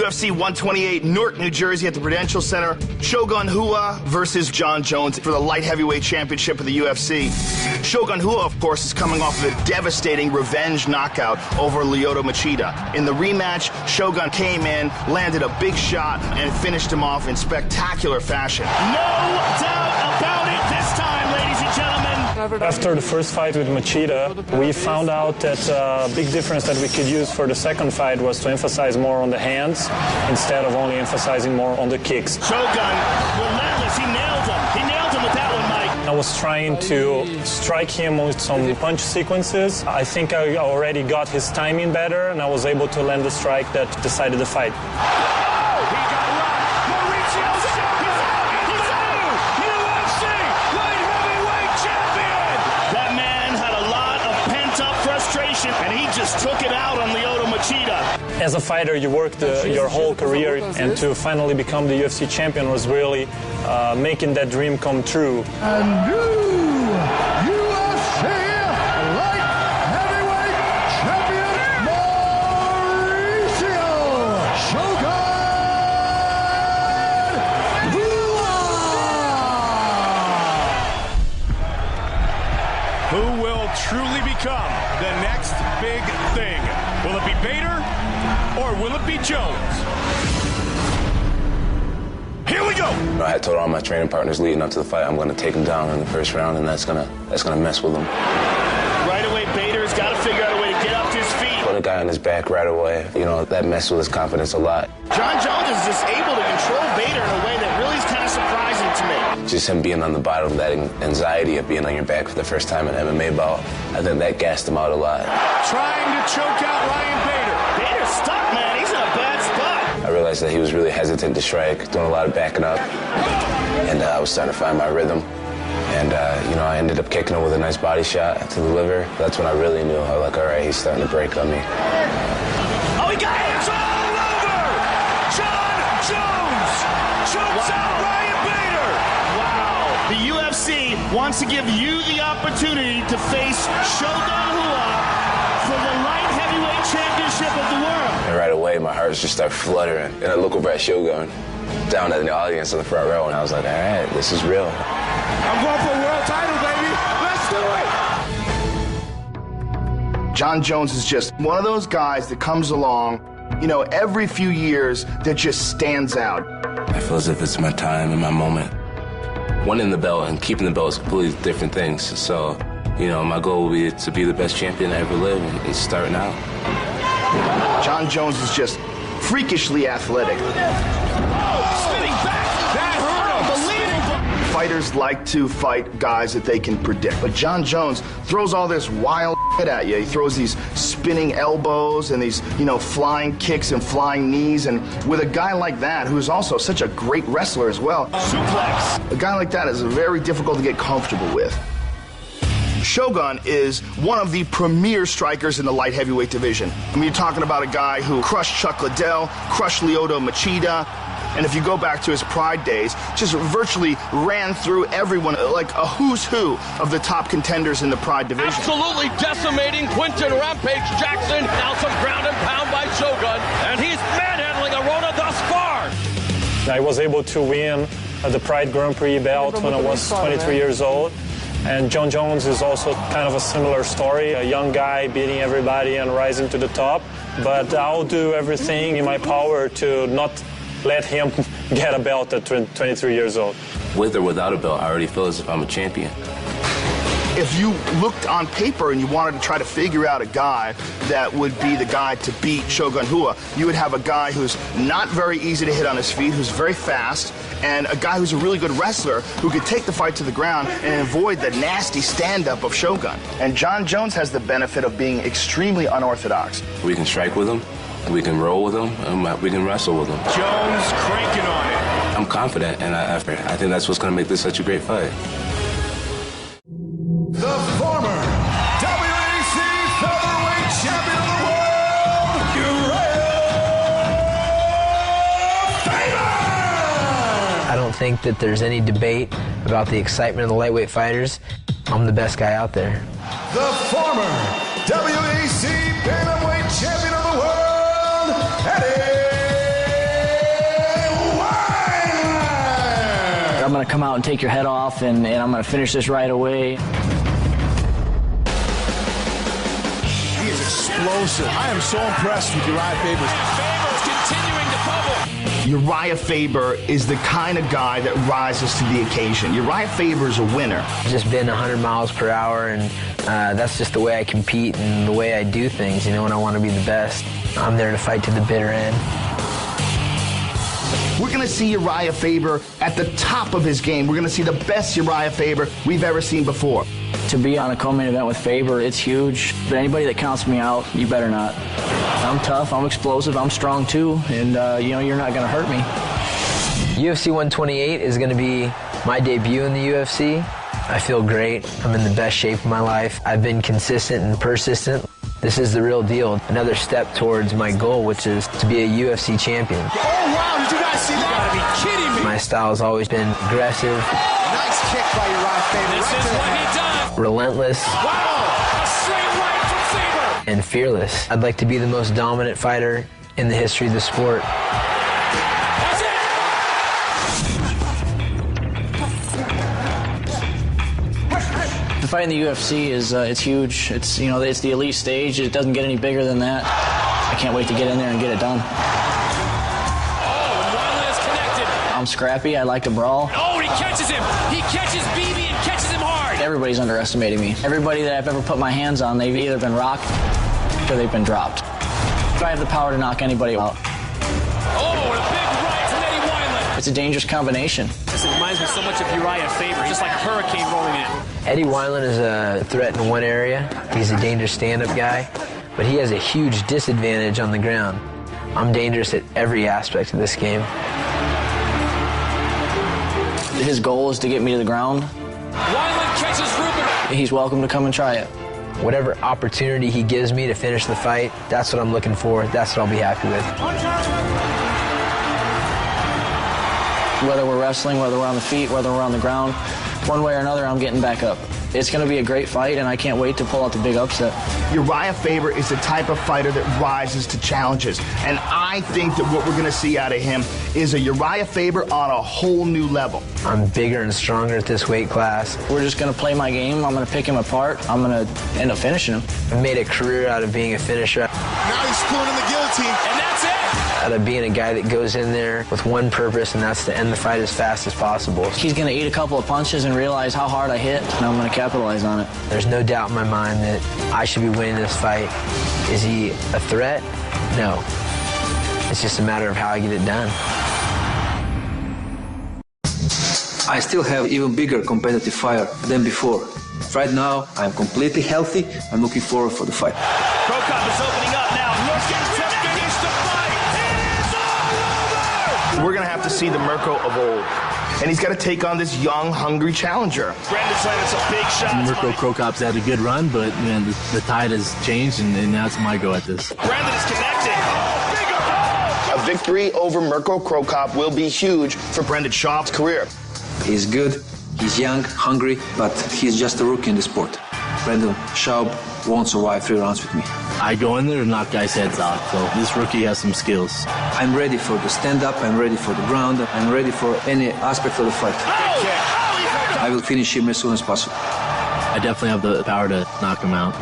UFC 128, Newark, New Jersey at the Prudential Center. Shogun versus Jon Jones for the light heavyweight championship of the UFC. Shogun, of course, is coming off of a devastating revenge knockout over Lyoto Machida. In the rematch, Shogun came in, landed a big shot, and finished him off in spectacular fashion. No doubt about it this time, ladies and gentlemen. After the first fight with Machida, we found out that a big difference that we could use for the second fight was to emphasize more on the hands instead of only emphasizing more on the kicks. Shogun, relentless, he nailed him. He nailed him with that one, Mike. I was trying to strike him with some punch sequences. I think I already got his timing better, and I was able to land the strike that decided the fight. And he just took it out on Lyoto Machida. As a fighter, you work your whole career, and to finally become the UFC champion was really making that dream come true. A new UFC light heavyweight champion, Mauricio Shogun. Who will truly become the next big thing? Will it be Bader or will it be Jones? Here we go! I had told all my training partners leading up to the fight, I'm going to take him down in the first round, and that's gonna mess with him. Right away, Bader's got to figure out a way to get up to his feet. Put a guy on his back right away. You know, that messed with his confidence a lot. Jon Jones is just able to control Bader in a way that really is kind of surprising to me. Just him being on the bottom of that anxiety of being on your back for the first time in an MMA bout, I think that gassed him out a lot. Trying to choke out Ryan Bader. Bader's stuck, man. He's in a bad spot. I realized that he was really hesitant to strike, doing a lot of backing up, and I was starting to find my rhythm. And, you know, I ended up kicking him with a nice body shot to the liver. That's when I really knew, I was like, all right, he's starting to break on me. Oh, he got it! It's all over! Jon Jones chokes out Ryan Bader! Wow. The UFC wants to give you the opportunity to face Shogun for the light heavyweight championship of the world. And right away, my heart just started fluttering. And I look over at Shogun, down in the audience in the front row, and I was like, all right, this is real. I'm going for a world title, baby. Let's do it. Jon Jones is just one of those guys that comes along, you know, every few years that just stands out. I feel as if it's my time and my moment. Winning the belt and keeping the belt is completely different things. So, you know, my goal will be to be the best champion I ever lived, and it's starting out. Jon Jones is just freakishly athletic. Spinning back! That hurt him. Unbelievable! Fighters like to fight guys that they can predict. But Jon Jones throws all this wild shit at you. He throws these spinning elbows and these, you know, flying kicks and flying knees. And with a guy like that, who's also such a great wrestler as well, Suplex. a guy like that is very difficult to get comfortable with. Shogun is one of the premier strikers in the light heavyweight division. I mean, you're talking about a guy who crushed Chuck Liddell, crushed Lyoto Machida, and if you go back to his Pride days, just virtually ran through everyone like a who's who of the top contenders in the Pride division. Absolutely decimating Quinton Rampage Jackson. Now some ground and pound by Shogun, and he's manhandling Arona thus far. I was able to win the Pride Grand Prix belt when I was 23 years old. And Jon Jones is also kind of a similar story, a young guy beating everybody and rising to the top. But I'll do everything in my power to not let him get a belt at 23 years old. With or without a belt, I already feel as if I'm a champion. If you looked on paper and you wanted to try to figure out a guy that would be the guy to beat Shogun, you would have a guy who's not very easy to hit on his feet, who's very fast, and a guy who's a really good wrestler who could take the fight to the ground and avoid the nasty stand-up of Shogun. And Jon Jones has the benefit of being extremely unorthodox. We can strike with him, we can roll with him, and we can wrestle with him. Jones cranking on it. I'm confident, and I think that's what's going to make this such a great fight. The former WEC featherweight champion of the world, URIJAH FABER! I don't think that there's any debate about the excitement of the lightweight fighters. I'm the best guy out there. The former WEC bantamweight champion of the world, Eddie going to come out and take your head off, and I'm going to finish this right away. He is explosive. I am so impressed with Uriah Faber. Faber's continuing to bubble. Uriah Faber is the kind of guy that rises to the occasion. Uriah Faber is a winner. I've just been 100 miles per hour, and that's just the way I compete and the way I do things. You know, when I want to be the best, I'm there to fight to the bitter end. We're going to see Uriah Faber at the top of his game. We're going to see the best Uriah Faber we've ever seen before. To be on a co-main event with Faber, it's huge. But anybody that counts me out, you better not. I'm tough, I'm explosive, I'm strong too, and you know, you're not going to hurt me. UFC 128 is going to be my debut in the UFC. I feel great. I'm in the best shape of my life. I've been consistent and persistent. This is the real deal. Another step towards my goal, which is to be a UFC champion. Oh, wow, did you guys see that? You gotta be kidding me. My style has always been aggressive. Nice kick by Uriah Faber. This is what he does. Relentless. Wow, a straight right from Faber. And fearless. I'd like to be the most dominant fighter in the history of the sport. That's it. The fight in the UFC is it's huge. It's, you know, it's the elite stage. It doesn't get any bigger than that. I can't wait to get in there and get it done. Oh, and Wineland is connected. I'm scrappy. I like to brawl. Oh, and he catches him. He catches BB and catches him hard. Everybody's underestimating me. Everybody that I've ever put my hands on, they've either been rocked or they've been dropped. I have the power to knock anybody out. Oh, and a big right from Eddie Wineland. It's a dangerous combination. This reminds me so much of Uriah Faber, just like a hurricane rolling in. Eddie Wineland is a threat in one area. He's a dangerous stand-up guy, but he has a huge disadvantage on the ground. I'm dangerous at every aspect of this game. His goal is to get me to the ground. Wineland catches Ruben. He's welcome to come and try it. Whatever opportunity he gives me to finish the fight, that's what I'm looking for. That's what I'll be happy with. Whether we're wrestling, whether we're on the feet, whether we're on the ground, one way or another, I'm getting back up. It's going to be a great fight, and I can't wait to pull out the big upset. Uriah Faber is the type of fighter that rises to challenges. And I think that what we're going to see out of him is a Uriah Faber on a whole new level. I'm bigger and stronger at this weight class. We're just going to play my game. I'm going to pick him apart. I'm going to end up finishing him. I've made a career out of being a finisher. Now he's pulling in the guillotine. And that's it. Out of being a guy that goes in there with one purpose, and that's to end the fight as fast as possible. He's going to eat a couple of punches and realize how hard I hit, and I'm going to capitalize on it. There's no doubt in my mind that I should be winning this fight. Is he a threat? No. It's just a matter of how I get it done. I still have even bigger competitive fire than before. Right now, I'm completely healthy. I'm looking forward for the fight. Cro Cop is opening up now. Look at him finish the fight. It is all over. We're going to have to see the Mirko of old. And he's got to take on this young, hungry challenger. Brendan's landed some big shots. Mirko Cro Cop's had a good run, but man, the tide has changed, and now it's my go at this. Brendan is connecting. Oh, bigger. Oh. A victory over Mirko Cro Cop will be huge for Brendan Schaub's career. He's good, he's young, hungry, but he's just a rookie in the sport. Brendan Schaub won't survive 3 rounds with me. I go in there and knock guys' heads off, so this rookie has some skills. I'm ready for the stand-up, I'm ready for the ground, I'm ready for any aspect of the fight. Oh, I will finish him as soon as possible. I definitely have the power to knock him out.